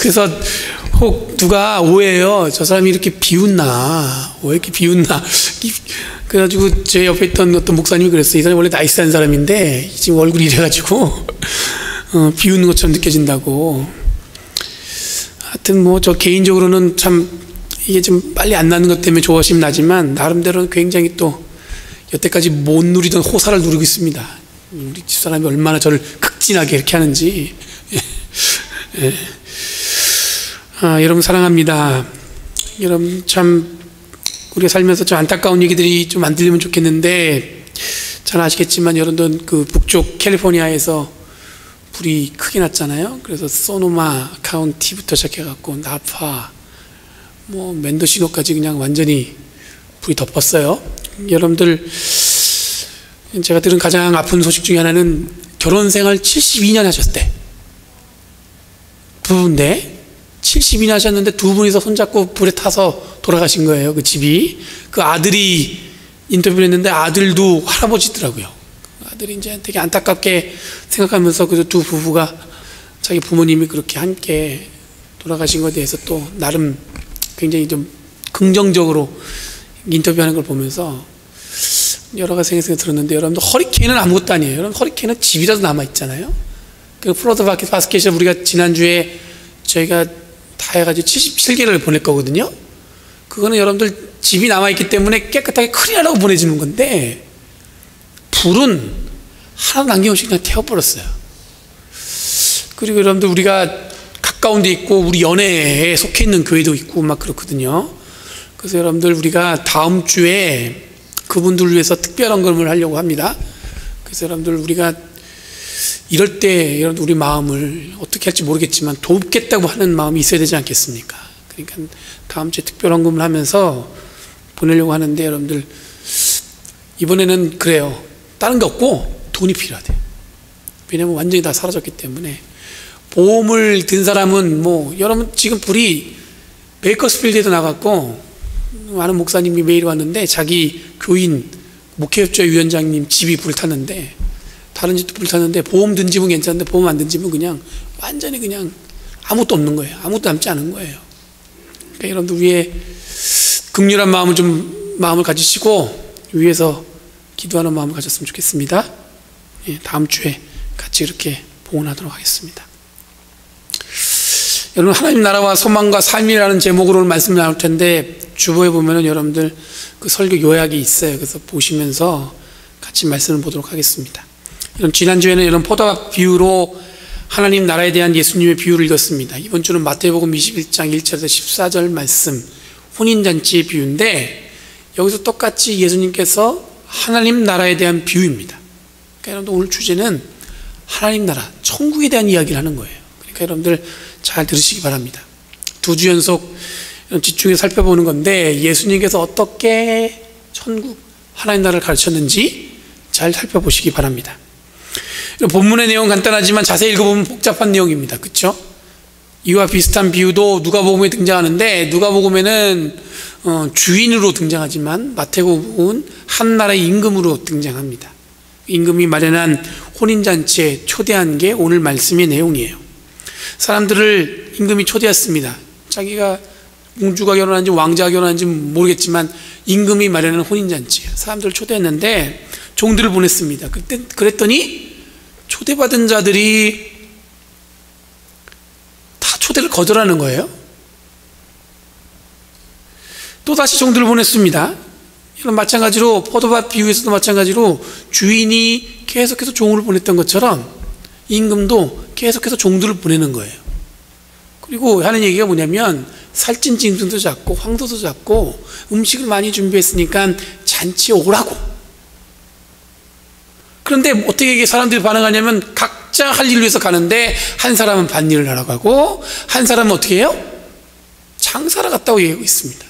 그래서 혹 누가 오해해요. 저 사람이 이렇게 비웃나? 왜 이렇게 비웃나? 그래가지고 제 옆에 있던 어떤 목사님이 그랬어요. 이 사람이 원래 나이스한 사람인데 지금 얼굴이 이래가지고 비웃는 것처럼 느껴진다고. 하여튼 뭐 저 개인적으로는 참 이게 좀 빨리 안 나는 것 때문에 조바심 나지만 나름대로는 굉장히 또 여태까지 못 누리던 호사를 누리고 있습니다. 우리 집사람이 얼마나 저를 극진하게 이렇게 하는지. 예. 여러분 사랑합니다. 여러분 참 우리가 살면서 좀 안타까운 얘기들이 좀 안 들리면 좋겠는데, 잘 아시겠지만 여러분들 그 북쪽 캘리포니아에서 불이 크게 났잖아요. 그래서 소노마 카운티부터 시작해갖고 나파, 뭐 멘도시노까지 그냥 완전히 불이 덮었어요. 여러분들 제가 들은 가장 아픈 소식 중에 하나는 결혼 생활 72년 하셨대. 부부인데 72년 하셨는데 두 분이서 손잡고 불에 타서 돌아가신 거예요. 그 집이. 그 아들이 인터뷰를 했는데 아들도 할아버지더라고요. 아들이 이제 되게 안타깝게 생각하면서 그 두 부부가 자기 부모님이 그렇게 함께 돌아가신 것에 대해서 또 나름 굉장히 좀 긍정적으로 인터뷰하는 걸 보면서 여러 가지 생각이 들었는데, 여러분들 허리케인은 아무것도 아니에요. 여러분 허리케인은 집이라도 남아있잖아요. 그 플로드 바스켓을 우리가 지난주에 저희가 다 해가지고 77개를 보낼 거거든요. 그거는 여러분들 집이 남아있기 때문에 깨끗하게 클린하라고 보내주는 건데, 불은 하나 남김없이 그냥 태워버렸어요. 그리고 여러분들 우리가 가까운 데 있고 우리 연회에 속해 있는 교회도 있고 막 그렇거든요. 그래서 여러분들 우리가 다음 주에 그분들을 위해서 특별한 것을 하려고 합니다. 그래서 여러분들 우리가 이럴 때 여러분들 우리 마음을 어떻게 할지 모르겠지만 돕겠다고 하는 마음이 있어야 되지 않겠습니까? 그러니까 다음 주에 특별한 것을 하면서 보내려고 하는데, 여러분들 이번에는 그래요. 다른 게 없고 돈이 필요하대. 왜냐면 완전히 다 사라졌기 때문에. 보험을 든 사람은 뭐 여러분 지금 불이 베이커스필드에도 나갔고, 많은 목사님이 메일 왔는데 자기 교인 목회협조회 위원장님 집이 불탔는데, 다른 집도 불탔는데 보험 든 집은 괜찮은데 보험 안 든 집은 그냥 완전히 그냥 아무것도 없는 거예요. 아무것도 남지 않은 거예요. 그러니까 여러분들 위에 긍휼한 마음을 가지시고 위에서 기도하는 마음을 가졌으면 좋겠습니다. 예, 다음 주에 같이 이렇게 봉헌하도록 하겠습니다. 여러분, 하나님 나라와 소망과 삶이라는 제목으로 말씀을 나눌 텐데, 주보에 보면은 여러분들 그 설교 요약이 있어요. 그래서 보시면서 같이 말씀을 보도록 하겠습니다. 여러분, 지난주에는 이런 포도밭 비유로 하나님 나라에 대한 예수님의 비유를 읽었습니다. 이번 주는 마태복음 21장 1절에서 14절 말씀, 혼인잔치의 비유인데, 여기서 똑같이 예수님께서 하나님 나라에 대한 비유입니다. 그러니까 여러분들 오늘 주제는 하나님 나라, 천국에 대한 이야기를 하는 거예요. 그러니까 여러분들 잘 들으시기 바랍니다. 두 주 연속 집중해서 살펴보는 건데, 예수님께서 어떻게 천국, 하나님 나라를 가르쳤는지 잘 살펴보시기 바랍니다. 본문의 내용 간단하지만 자세히 읽어보면 복잡한 내용입니다. 그렇죠? 이와 비슷한 비유도 누가복음에 등장하는데, 누가복음에는 주인으로 등장하지만 마태복음은 한 나라의 임금으로 등장합니다. 임금이 마련한 혼인잔치에 초대한 게 오늘 말씀의 내용이에요. 사람들을 임금이 초대했습니다. 자기가 공주가 결혼한지 왕자가 결혼한지 모르겠지만 임금이 마련한 혼인잔치에 사람들을 초대했는데 종들을 보냈습니다. 그랬더니 초대받은 자들이 다 초대를 거절하는 거예요. 또 다시 종들을 보냈습니다. 이런 마찬가지로 포도밭 비유에서도 마찬가지로 주인이 계속해서 종을 보냈던 것처럼 임금도 계속해서 종들을 보내는 거예요. 그리고 하는 얘기가 뭐냐면, 살찐 짐승도 잡고 황소도 잡고 음식을 많이 준비했으니까 잔치에 오라고. 그런데 어떻게 사람들이 반응하냐면 각자 할 일을 위해서 가는데, 한 사람은 밭일을 하라고 하고 한 사람은 어떻게 해요? 장사를 갔다고 얘기하고 있습니다.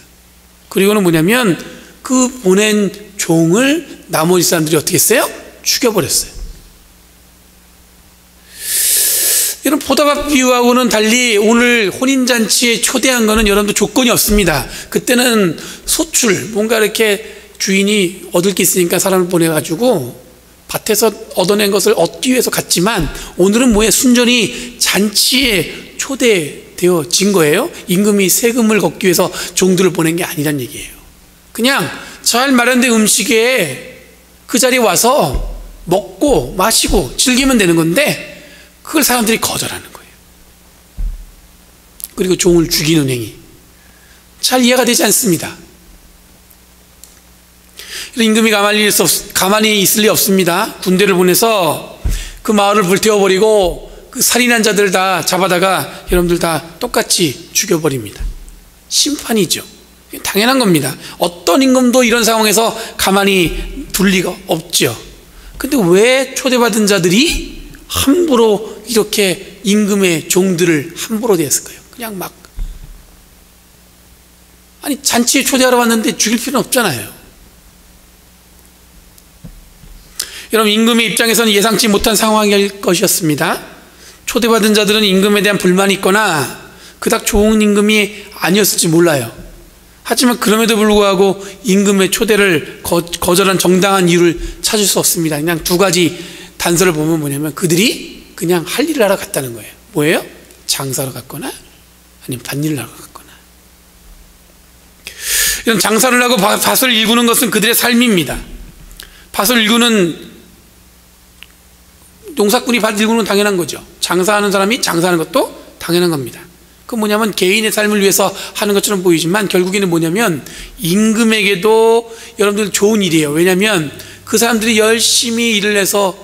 그리고는 뭐냐면 그 보낸 종을 나머지 사람들이 어떻게 했어요? 죽여버렸어요. 이런 포도밭 비유하고는 달리 오늘 혼인잔치에 초대한 거는 여러분들 조건이 없습니다. 그때는 소출, 뭔가 이렇게 주인이 얻을 게 있으니까 사람을 보내가지고 밭에서 얻어낸 것을 얻기 위해서 갔지만, 오늘은 뭐예요? 순전히 잔치에 초대된 되어진 거예요. 임금이 세금을 걷기 위해서 종들을 보낸 게 아니란 얘기예요. 그냥 잘 마련된 음식에 그 자리에 와서 먹고 마시고 즐기면 되는 건데 그걸 사람들이 거절하는 거예요. 그리고 종을 죽이는 행위, 잘 이해가 되지 않습니다. 임금이 가만히 있을 리 없습니다. 군대를 보내서 그 마을을 불태워버리고 그 살인한 자들 다 잡아다가 여러분들 다 똑같이 죽여버립니다. 심판이죠. 당연한 겁니다. 어떤 임금도 이런 상황에서 가만히 둘 리가 없죠. 근데 왜 초대받은 자들이 함부로 이렇게 임금의 종들을 함부로 대했을까요? 그냥 막, 아니 잔치에 초대하러 왔는데 죽일 필요는 없잖아요. 여러분, 임금의 입장에서는 예상치 못한 상황일 것이었습니다. 초대받은 자들은 임금에 대한 불만이 있거나 그닥 좋은 임금이 아니었을지 몰라요. 하지만 그럼에도 불구하고 임금의 초대를 거절한 정당한 이유를 찾을 수 없습니다. 그냥 두 가지 단서를 보면 뭐냐면 그들이 그냥 할 일을 하러 갔다는 거예요. 뭐예요? 장사로 갔거나 아니면 밭일을 하러 갔거나. 이런 장사를 하고 밭을 일구는 것은 그들의 삶입니다. 밭을 일구는, 농사꾼이 밭을 일구는 당연한 거죠. 장사하는 사람이 장사하는 것도 당연한 겁니다. 그건 뭐냐면 개인의 삶을 위해서 하는 것처럼 보이지만 결국에는 뭐냐면 임금에게도 여러분들 좋은 일이에요. 왜냐하면 그 사람들이 열심히 일을 해서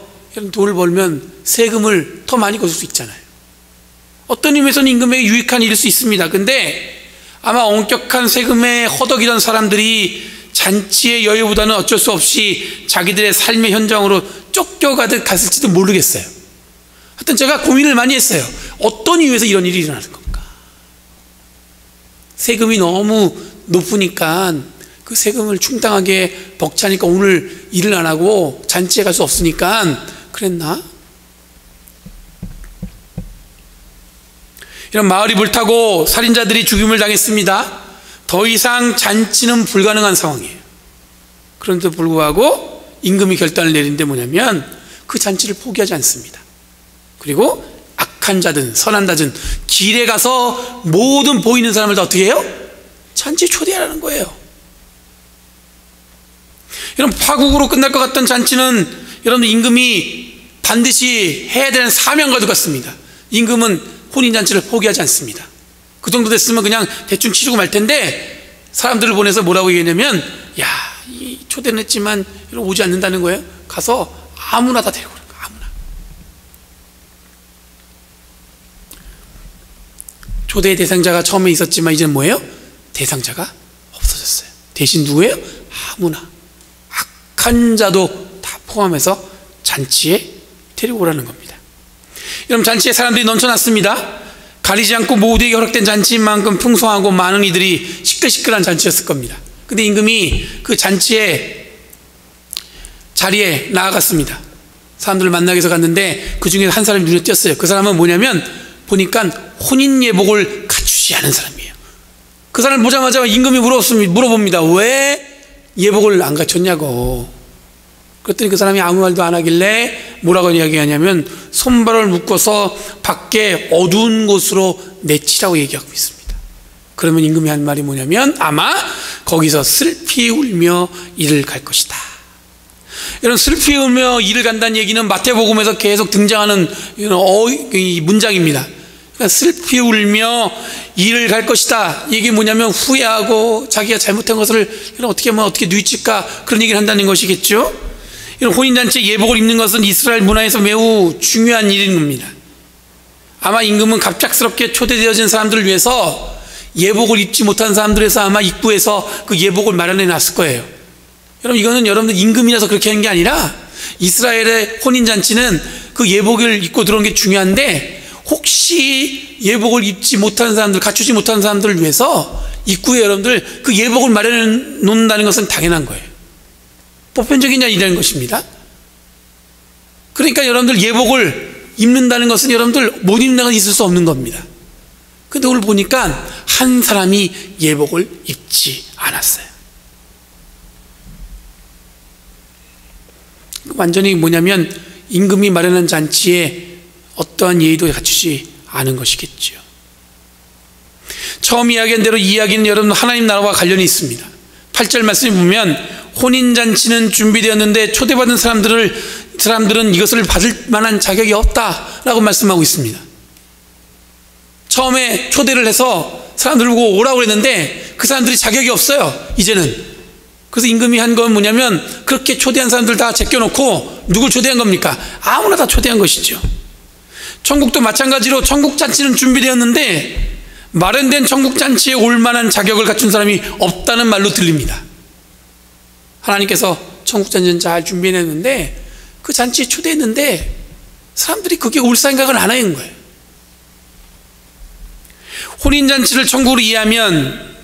돈을 벌면 세금을 더 많이 거둘 수 있잖아요. 어떤 의미에서는 임금에게 유익한 일일 수 있습니다. 근데 아마 엄격한 세금에 허덕이던 사람들이 잔치의 여유보다는 어쩔 수 없이 자기들의 삶의 현장으로 쫓겨가듯 갔을지도 모르겠어요. 하여튼 제가 고민을 많이 했어요. 어떤 이유에서 이런 일이 일어나는 건가? 세금이 너무 높으니까 그 세금을 충당하게 벅차니까 오늘 일을 안 하고 잔치에 갈 수 없으니까 그랬나? 이런 마을이 불타고 살인자들이 죽임을 당했습니다. 더 이상 잔치는 불가능한 상황이에요. 그런데도 불구하고 임금이 결단을 내린데 뭐냐면 그 잔치를 포기하지 않습니다. 그리고 악한 자든 선한 자든 길에 가서 모든 보이는 사람을 다 어떻게 해요? 잔치에 초대하라는 거예요. 여러분, 파국으로 끝날 것 같던 잔치는 여러분 임금이 반드시 해야 되는 사명과 같습니다. 임금은 혼인잔치를 포기하지 않습니다. 그 정도 됐으면 그냥 대충 치르고 말 텐데 사람들을 보내서 뭐라고 얘기했냐면, 야, 이 초대는 했지만 오지 않는다는 거예요. 가서 아무나 다 데리고 오는 거예요. 아무나. 초대의 대상자가 처음에 있었지만 이제는 뭐예요? 대상자가 없어졌어요. 대신 누구예요? 아무나. 악한 자도 다 포함해서 잔치에 데리고 오라는 겁니다. 여러분, 잔치에 사람들이 넘쳐났습니다. 가리지 않고 모두에게 허락된 잔치인 만큼 풍성하고 많은 이들이 시끌시끌한 잔치였을 겁니다. 근데 임금이 그 잔치의 자리에 나아갔습니다. 사람들을 만나기 위해서 갔는데 그 중에 한 사람이 눈에 띄었어요. 그 사람은 뭐냐면 보니까 혼인 예복을 갖추지 않은 사람이에요. 그 사람을 보자마자 임금이 물어봅니다. 왜 예복을 안 갖췄냐고. 그랬더니 그 사람이 아무 말도 안 하길래 뭐라고 이야기하냐면 손발을 묶어서 밖에 어두운 곳으로 내치라고 얘기하고 있습니다. 그러면 임금이 한 말이 뭐냐면 아마 거기서 슬피 울며 이를 갈 것이다. 이런 슬피 울며 이를 간다는 얘기는 마태복음에서 계속 등장하는 이 문장입니다. 그러니까 슬피 울며 이를 갈 것이다. 이게 뭐냐면 후회하고 자기가 잘못한 것을 어떻게 하면 어떻게 뉘우칠까 그런 얘기를 한다는 것이겠죠. 이런 혼인잔치에 예복을 입는 것은 이스라엘 문화에서 매우 중요한 일인 겁니다. 아마 임금은 갑작스럽게 초대되어진 사람들을 위해서 예복을 입지 못한 사람들에서 아마 입구에서 그 예복을 마련해 놨을 거예요. 여러분, 이거는 여러분들 임금이라서 그렇게 하는 게 아니라 이스라엘의 혼인잔치는 그 예복을 입고 들어온 게 중요한데 혹시 예복을 입지 못한 사람들, 갖추지 못한 사람들을 위해서 입구에 여러분들 그 예복을 마련해 놓는다는 것은 당연한 거예요. 보편적인 일이라는 것입니다. 그러니까 여러분들 예복을 입는다는 것은 여러분들 못 입는 건 있을 수 없는 겁니다. 근데 오늘 보니까 한 사람이 예복을 입지 않았어요. 완전히 뭐냐면 임금이 마련한 잔치에 어떠한 예의도 갖추지 않은 것이겠죠. 처음 이야기한 대로 이 이야기는 여러분 하나님 나라와 관련이 있습니다. 8절 말씀을 보면 혼인잔치는 준비되었는데 초대받은 사람들은 이것을 받을 만한 자격이 없다라고 말씀하고 있습니다. 처음에 초대를 해서 사람들 보고 오라고 그랬는데 그 사람들이 자격이 없어요, 이제는. 그래서 임금이 한 건 뭐냐면 그렇게 초대한 사람들 다 제껴놓고 누굴 초대한 겁니까? 아무나 다 초대한 것이죠. 천국도 마찬가지로 천국잔치는 준비되었는데 마련된 천국잔치에 올 만한 자격을 갖춘 사람이 없다는 말로 들립니다. 하나님께서 천국잔치는 잘 준비해냈는데 그 잔치에 초대했는데 사람들이 그게 올 생각을 안 하는 거예요. 혼인잔치를 천국으로 이해하면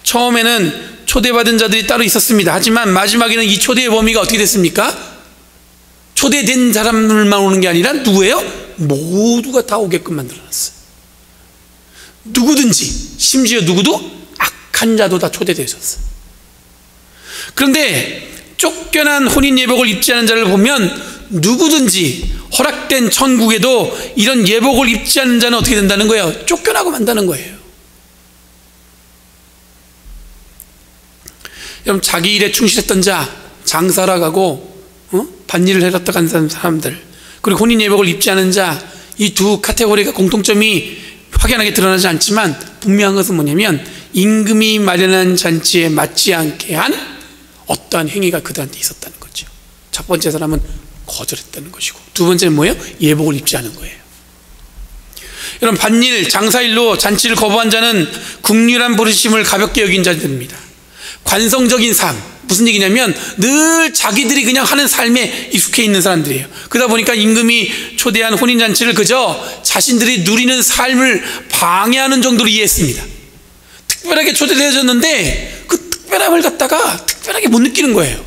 처음에는 초대받은 자들이 따로 있었습니다. 하지만 마지막에는 이 초대의 범위가 어떻게 됐습니까? 초대된 사람들만 오는 게 아니라 누구예요? 모두가 다 오게끔 만들어놨어요. 누구든지, 심지어 누구도 악한 자도 다 초대되셨어요. 그런데 쫓겨난 혼인 예복을 입지 않은 자를 보면 누구든지 허락된 천국에도 이런 예복을 입지 않는 자는 어떻게 된다는 거예요? 쫓겨나고 만다는 거예요. 여러분, 자기 일에 충실했던 자, 장사라 가고 밭일을 해놨다 간 사람들, 그리고 혼인 예복을 입지 않은 자, 이 두 카테고리가 공통점이 확연하게 드러나지 않지만 분명한 것은 뭐냐면 임금이 마련한 잔치에 맞지 않게 한 어떠한 행위가 그들한테 있었다는 거죠. 첫 번째 사람은 거절했다는 것이고, 두 번째는 뭐예요? 예복을 입지 않은 거예요. 여러분, 밭일, 장사일로 잔치를 거부한 자는 국률한 부르심을 가볍게 여긴 자들입니다. 관성적인 삶, 무슨 얘기냐면 늘 자기들이 그냥 하는 삶에 익숙해 있는 사람들이에요. 그러다 보니까 임금이 초대한 혼인잔치를 그저 자신들이 누리는 삶을 방해하는 정도로 이해했습니다. 특별하게 초대되어졌는데 그 특별함을 갖다가 특별하게 못 느끼는 거예요.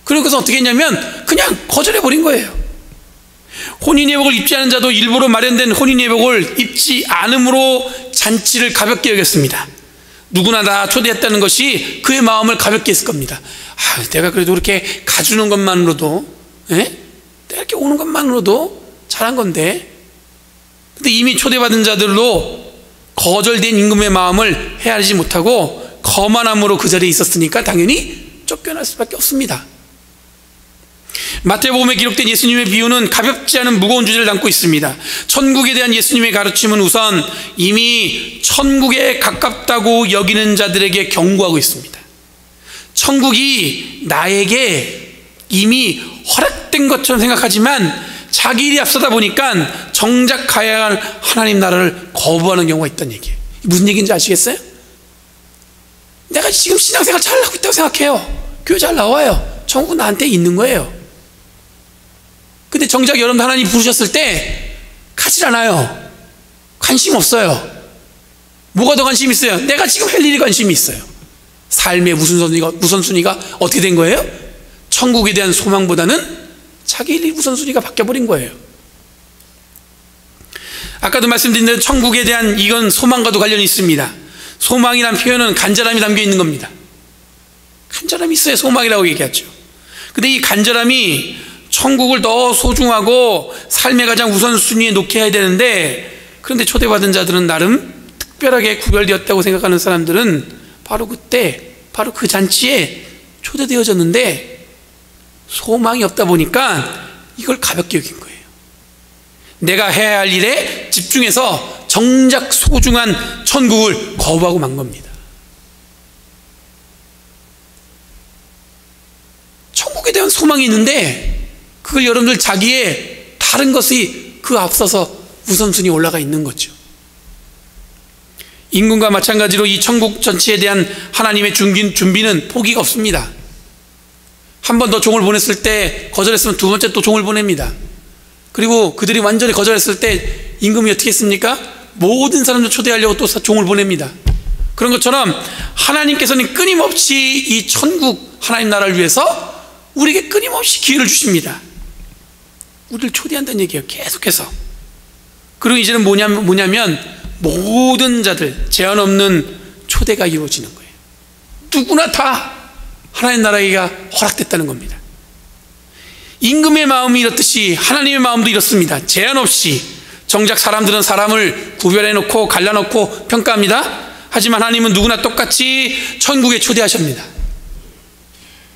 그래서 어떻게 했냐면 그냥 거절해버린 거예요. 혼인예복을 입지 않은 자도 일부러 마련된 혼인예복을 입지 않음으로 잔치를 가볍게 여겼습니다. 누구나 다 초대했다는 것이 그의 마음을 가볍게 했을 겁니다. 내가 그래도 이렇게 가주는 것만으로도, 내가 이렇게 오는 것만으로도 잘한 건데, 근데 이미 초대받은 자들로 거절된 임금의 마음을 헤아리지 못하고 거만함으로 그 자리에 있었으니까 당연히 쫓겨날 수밖에 없습니다. 마태복음에 기록된 예수님의 비유는 가볍지 않은 무거운 주제를 담고 있습니다. 천국에 대한 예수님의 가르침은 우선 이미 천국에 가깝다고 여기는 자들에게 경고하고 있습니다. 천국이 나에게 이미 허락된 것처럼 생각하지만 자기 일이 앞서다 보니까 정작 가야 할 하나님 나라를 거부하는 경우가 있다는 얘기예요. 무슨 얘기인지 아시겠어요? 내가 지금 신앙생활 잘하고 있다고 생각해요. 교회 잘 나와요. 천국은 나한테 있는 거예요. 근데 정작 여러분 하나님 부르셨을 때 가질 않아요. 관심 없어요. 뭐가 더 관심 있어요? 내가 지금 할 일이 관심이 있어요. 삶의 우선순위가 어떻게 된 거예요? 천국에 대한 소망보다는 자기 일 우선순위가 바뀌어버린 거예요. 아까도 말씀드린 대로 천국에 대한 이건 소망과도 관련이 있습니다. 소망이란 표현은 간절함이 담겨 있는 겁니다. 간절함이 있어야 소망이라고 얘기하죠. 근데 이 간절함이 천국을 더 소중하고 삶의 가장 우선순위에 놓게 해야 되는데, 그런데 초대받은 자들은 나름 특별하게 구별되었다고 생각하는 사람들은 바로 그때, 바로 그 잔치에 초대되어졌는데 소망이 없다 보니까 이걸 가볍게 여긴 거예요. 내가 해야 할 일에 집중해서 정작 소중한 천국을 거부하고 만 겁니다. 천국에 대한 소망이 있는데 그걸 여러분들 자기의 다른 것이 그 앞서서 우선순위 올라가 있는 거죠. 임금과 마찬가지로 이 천국 전체에 대한 하나님의 준비는 포기가 없습니다. 한 번 더 종을 보냈을 때 거절했으면 두 번째 또 종을 보냅니다. 그리고 그들이 완전히 거절했을 때 임금이 어떻게 했습니까? 모든 사람들 초대하려고 또 종을 보냅니다. 그런 것처럼 하나님께서는 끊임없이 이 천국 하나님 나라를 위해서 우리에게 끊임없이 기회를 주십니다. 우리를 초대한다는 얘기예요. 계속해서. 그리고 이제는 뭐냐면 모든 자들, 제한 없는 초대가 이루어지는 거예요. 누구나 다 하나님 나라가 허락됐다는 겁니다. 임금의 마음이 이렇듯이 하나님의 마음도 이렇습니다. 제한 없이 정작 사람들은 사람을 구별해놓고 갈라놓고 평가합니다. 하지만 하나님은 누구나 똑같이 천국에 초대하십니다.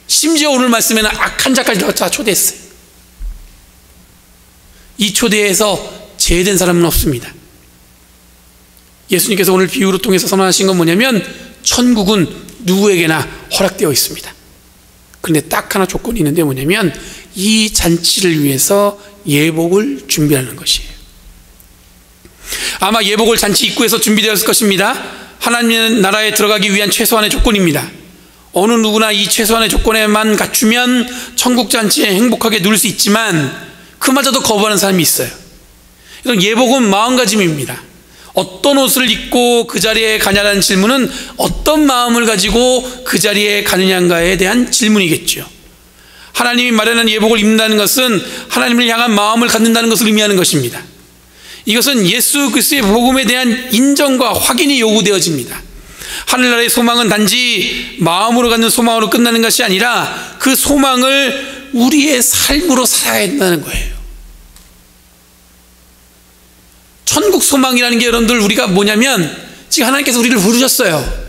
심지어 오늘 말씀에는 악한 자까지 다 초대했어요. 이 초대에서 제외된 사람은 없습니다. 예수님께서 오늘 비유로 통해서 선언하신 건 뭐냐면 천국은 누구에게나 허락되어 있습니다. 그런데 딱 하나 조건이 있는데 뭐냐면 이 잔치를 위해서 예복을 준비하는 것이에요. 아마 예복을 잔치 입구에서 준비되었을 것입니다. 하나님의 나라에 들어가기 위한 최소한의 조건입니다. 어느 누구나 이 최소한의 조건에만 갖추면 천국 잔치에 행복하게 누릴 수 있지만 그마저도 거부하는 사람이 있어요. 이런 예복은 마음가짐입니다. 어떤 옷을 입고 그 자리에 가냐라는 질문은 어떤 마음을 가지고 그 자리에 가느냐인가에 대한 질문이겠죠. 하나님이 마련한 예복을 입는다는 것은 하나님을 향한 마음을 갖는다는 것을 의미하는 것입니다. 이것은 예수 그리스도의 복음에 대한 인정과 확인이 요구되어집니다. 하늘나라의 소망은 단지 마음으로 갖는 소망으로 끝나는 것이 아니라 그 소망을 우리의 삶으로 살아야 된다는 거예요. 천국 소망이라는 게 여러분들 우리가 뭐냐면 지금 하나님께서 우리를 부르셨어요.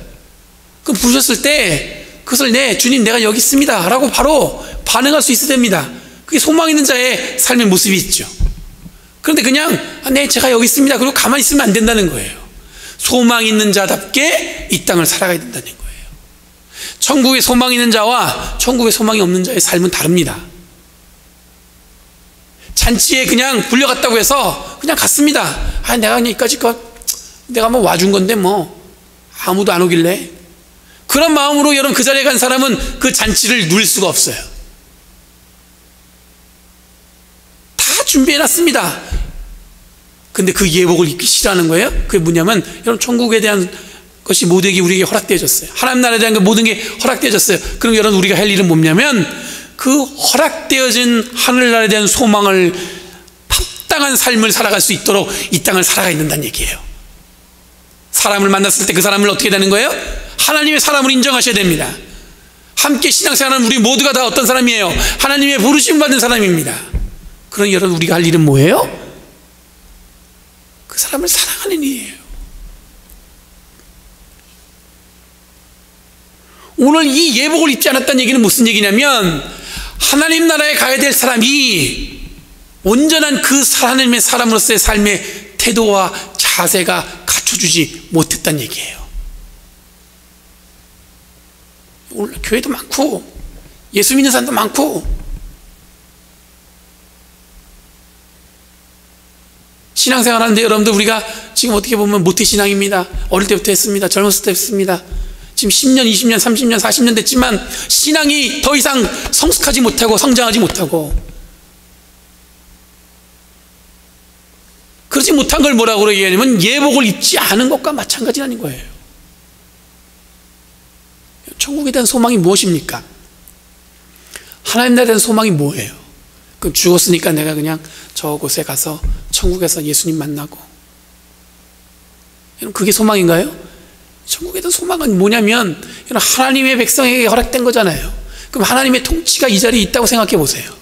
그럼 부르셨을 때 그것을 네 주님 내가 여기 있습니다 라고 바로 반응할 수 있어야 됩니다. 그게 소망 있는 자의 삶의 모습이 있죠. 그런데 그냥 네 제가 여기 있습니다 그리고 가만히 있으면 안 된다는 거예요. 소망 있는 자답게 이 땅을 살아가야 된다는 거예요. 천국에 소망 있는 자와 천국에 소망이 없는 자의 삶은 다릅니다. 잔치에 그냥 불려갔다고 해서 그냥 갔습니다. 내가 그냥 여기까지 내가 한번 와준 건데 뭐 아무도 안 오길래, 그런 마음으로 여러분 그 자리에 간 사람은 그 잔치를 누릴 수가 없어요. 다 준비해놨습니다. 근데 그 예복을 입기 싫어하는 거예요. 그게 뭐냐면 여러분 천국에 대한 것이 모두에게 우리에게 허락되어졌어요. 하나님 나라에 대한 모든 게 허락되어졌어요. 그럼 여러분 우리가 할 일은 뭐냐면 그 허락되어진 하늘나라에 대한 소망을 합당한 삶을 살아갈 수 있도록 이 땅을 살아가야 된다는 얘기예요. 사람을 만났을 때 그 사람을 어떻게 되는 거예요? 하나님의 사람으로 인정하셔야 됩니다. 함께 신앙생활하는 우리 모두가 다 어떤 사람이에요? 하나님의 부르심 받은 사람입니다. 그럼 여러분 우리가 할 일은 뭐예요? 그 사람을 사랑하는 일이에요. 오늘 이 예복을 입지 않았다는 얘기는 무슨 얘기냐면 하나님 나라에 가야 될 사람이 온전한 그 하나님의 사람으로서의 삶의 태도와 자세가 갖춰주지 못했다는 얘기예요. 오늘 교회도 많고 예수 믿는 사람도 많고 신앙생활 하는데 여러분들 우리가 지금 어떻게 보면 모태신앙입니다. 어릴 때부터 했습니다. 젊었을 때 했습니다. 지금 10년, 20년, 30년, 40년 됐지만 신앙이 더 이상 성숙하지 못하고 성장하지 못하고 그러지 못한 걸 뭐라고 얘기하냐면 예복을 입지 않은 것과 마찬가지라는 거예요. 천국에 대한 소망이 무엇입니까? 하나님 나라에 대한 소망이 뭐예요? 그럼 죽었으니까 내가 그냥 저곳에 가서 천국에서 예수님 만나고, 그게 소망인가요? 천국에 대한 소망은 뭐냐면 하나님의 백성에게 허락된 거잖아요. 그럼 하나님의 통치가 이 자리에 있다고 생각해 보세요.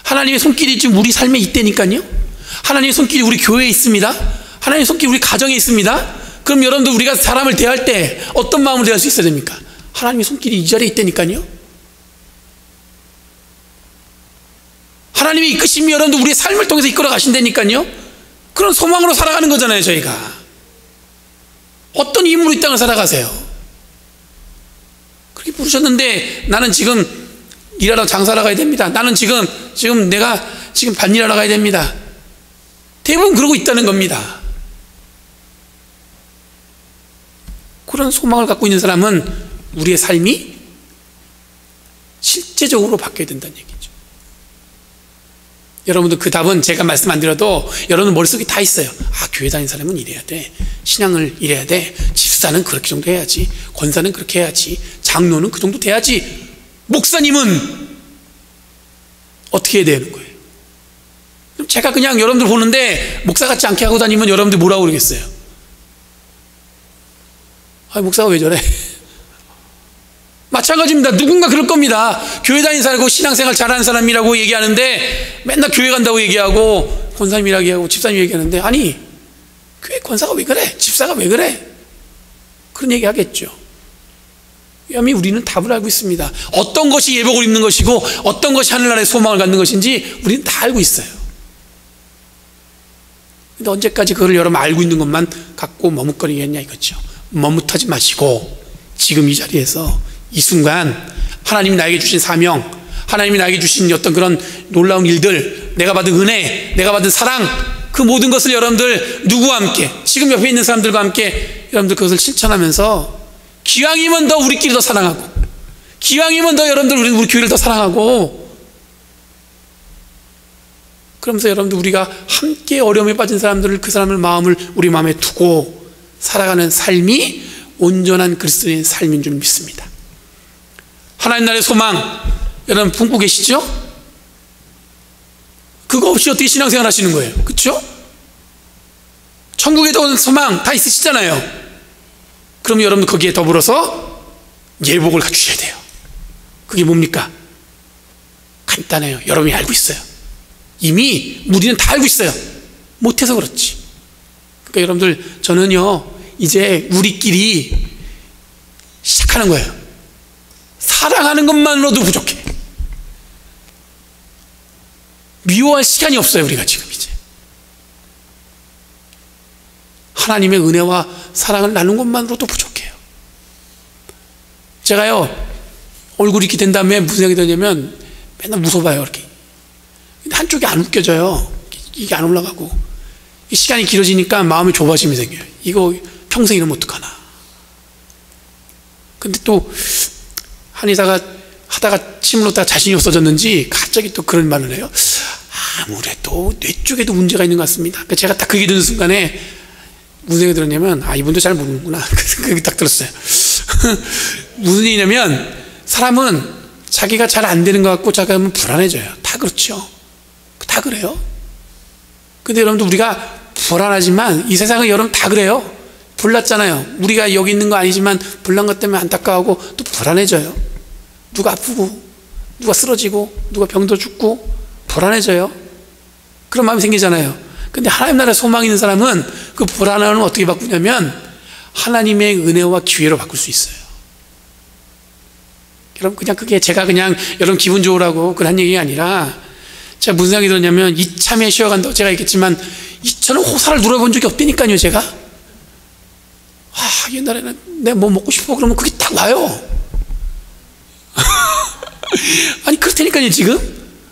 하나님의 손길이 지금 우리 삶에 있다니까요. 하나님의 손길이 우리 교회에 있습니다. 하나님의 손길이 우리 가정에 있습니다. 그럼 여러분들 우리가 사람을 대할 때 어떤 마음으로 대할 수 있어야 됩니까? 하나님의 손길이 이 자리에 있다니까요. 하나님의 이끄심이 여러분들 우리의 삶을 통해서 이끌어 가신다니까요. 그런 소망으로 살아가는 거잖아요. 저희가 어떤 힘으로 이 땅을 살아가세요? 그렇게 부르셨는데 나는 지금 일하러 장사하러 가야 됩니다. 나는 지금 내가 지금 밭일하러 가야 됩니다. 대부분 그러고 있다는 겁니다. 그런 소망을 갖고 있는 사람은 우리의 삶이 실제적으로 바뀌어야 된다는 얘기죠. 여러분들 그 답은 제가 말씀 안 드려도 여러분 머릿속에 다 있어요. 교회 다니는 사람은 이래야 돼, 신앙을 이래야 돼, 집사는 그렇게 정도 해야지, 권사는 그렇게 해야지, 장로는 그 정도 돼야지, 목사님은 어떻게 해야 되는 거예요? 제가 그냥 여러분들 보는데 목사 같지 않게 하고 다니면 여러분들 뭐라고 그러겠어요? 목사가 왜 저래? 마찬가지입니다. 누군가 그럴 겁니다. 교회 다니는 사람이고 신앙생활 잘하는 사람이라고 얘기하는데 맨날 교회 간다고 얘기하고 권사님이라고 얘기하고 집사님 얘기하는데, 아니 교회 권사가 왜 그래? 집사가 왜 그래? 그런 얘기 하겠죠. 이미 우리는 답을 알고 있습니다. 어떤 것이 예복을 입는 것이고 어떤 것이 하늘나라의 소망을 갖는 것인지 우리는 다 알고 있어요. 근데 언제까지 그걸 여러분 알고 있는 것만 갖고 머뭇거리겠냐 이거죠. 머뭇하지 마시고 지금 이 자리에서 이 순간 하나님이 나에게 주신 사명, 하나님이 나에게 주신 어떤 그런 놀라운 일들, 내가 받은 은혜, 내가 받은 사랑, 그 모든 것을 여러분들 누구와 함께, 지금 옆에 있는 사람들과 함께 여러분들 그것을 실천하면서 기왕이면 더 우리끼리 더 사랑하고, 기왕이면 더 여러분들 우리 교회를 더 사랑하고, 그러면서 여러분들 우리가 함께 어려움에 빠진 사람들을, 그 사람을 마음을 우리 마음에 두고 살아가는 삶이 온전한 그리스도인의 삶인 줄 믿습니다. 하나님 나라의 소망 여러분 품고 계시죠? 그거 없이 어떻게 신앙생활 하시는 거예요? 그렇죠? 천국에도 소망 다 있으시잖아요. 그럼 여러분 거기에 더불어서 예복을 갖추셔야 돼요. 그게 뭡니까? 간단해요. 여러분이 알고 있어요. 이미 우리는 다 알고 있어요. 못해서 그렇지. 그러니까 여러분들 저는요 이제 우리끼리 시작하는 거예요. 사랑하는 것만으로도 부족해. 미워할 시간이 없어요. 우리가 지금 이제 하나님의 은혜와 사랑을 나눈 것만으로도 부족해요. 제가요 얼굴이 이렇게 된 다음에 무슨 생각이 드냐면 맨날 무서워요. 이렇게 근데 한쪽이 안 웃겨져요. 이게 안 올라가고 시간이 길어지니까 마음에 조바심이 생겨요. 이거 평생 이러면 어떡하나. 근데 또 한의사가 하다가 침을 놓다가 자신이 없어졌는지 갑자기 또 그런 말을 해요. 아무래도 뇌 쪽에도 문제가 있는 것 같습니다. 그러니까 제가 딱 그 얘기 듣는 순간에 무슨 생각이 들었냐면 이분도 잘 모르는구나. 그게 딱 들었어요. 무슨 얘기냐면 사람은 자기가 잘 안 되는 것 같고 자기가 하면 불안해져요. 다 그렇죠. 다 그래요. 근데 여러분들 우리가 불안하지만 이 세상은 여러분 다 그래요. 불났잖아요. 우리가 여기 있는 거 아니지만 불난 것 때문에 안타까워하고 또 불안해져요. 누가 아프고 누가 쓰러지고 누가 병들어 죽고 불안해져요. 그런 마음이 생기잖아요. 근데 하나님 나라에 소망 있는 사람은 그 불안함을 어떻게 바꾸냐면 하나님의 은혜와 기회로 바꿀 수 있어요. 여러분 그냥 그게 제가 그냥 여러분 기분 좋으라고 그런 얘기가 아니라 제가 무슨 생각이 들었냐면 이참에 쉬어간다고 제가 얘기했지만 저는 호사를 누려본 적이 없다니까요. 제가 옛날에는 내가 뭐 먹고 싶어 그러면 그게 딱 와요. 아니 그렇다니까요. 지금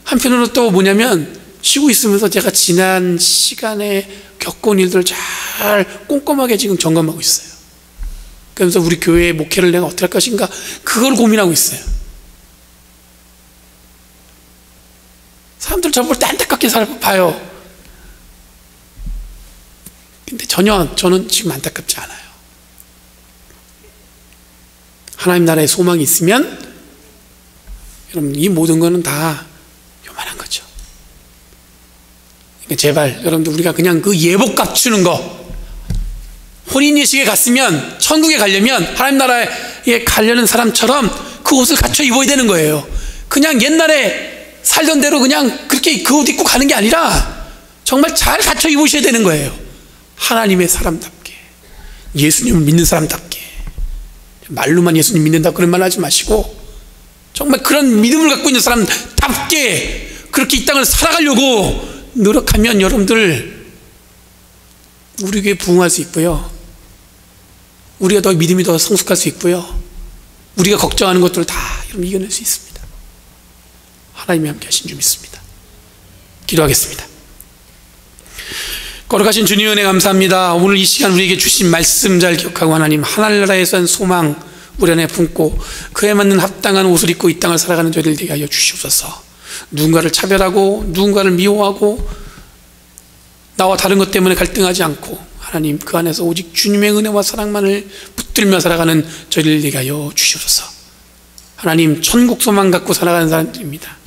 한편으로 또 뭐냐면 쉬고 있으면서 제가 지난 시간에 겪은 일들을 잘 꼼꼼하게 지금 점검하고 있어요. 그러면서 우리 교회의 목회를 내가 어떻게 할 것인가 그걸 고민하고 있어요. 사람들 저 볼 때 안타깝게 봐요. 근데 전혀 저는 지금 안타깝지 않아요. 하나님 나라의 소망이 있으면 여러분 이 모든 거는 다 요만한 거죠. 그러니까 제발 여러분들 우리가 그냥 그 예복 갖추는 거, 혼인 예식에 갔으면 천국에 가려면 하나님 나라에 가려는 사람처럼 그 옷을 갖춰 입어야 되는 거예요. 그냥 옛날에 살던 대로 그냥 그렇게 그 옷 입고 가는 게 아니라 정말 잘 갖춰 입으셔야 되는 거예요. 하나님의 사람답게, 예수님을 믿는 사람답게. 말로만 예수님 믿는다 그런 말 하지 마시고 정말 그런 믿음을 갖고 있는 사람답게 그렇게 이 땅을 살아가려고 노력하면 여러분들 우리 교회 부흥할 수 있고요. 우리가 더 믿음이 더 성숙할 수 있고요. 우리가 걱정하는 것들을 다 여러분 이겨낼 수 있습니다. 하나님이 함께 하신 줄 믿습니다. 기도하겠습니다. 거룩하신 주님 은혜 감사합니다. 오늘 이 시간 우리에게 주신 말씀 잘 기억하고 하나님 하늘나라에선 소망 우리 안에 품고 그에 맞는 합당한 옷을 입고 이 땅을 살아가는 저희들 되게 하여 주시옵소서. 누군가를 차별하고 누군가를 미워하고 나와 다른 것 때문에 갈등하지 않고 하나님 그 안에서 오직 주님의 은혜와 사랑만을 붙들며 살아가는 저희들 되게 하여 주시옵소서. 하나님 천국 소망 갖고 살아가는 사람들입니다.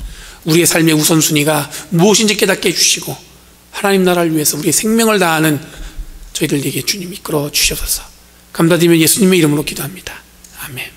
우리의 삶의 우선순위가 무엇인지 깨닫게 해주시고 하나님 나라를 위해서 우리의 생명을 다하는 저희들에게 주님 이끌어 주시옵소서. 감사드리며 예수님의 이름으로 기도합니다. 아멘.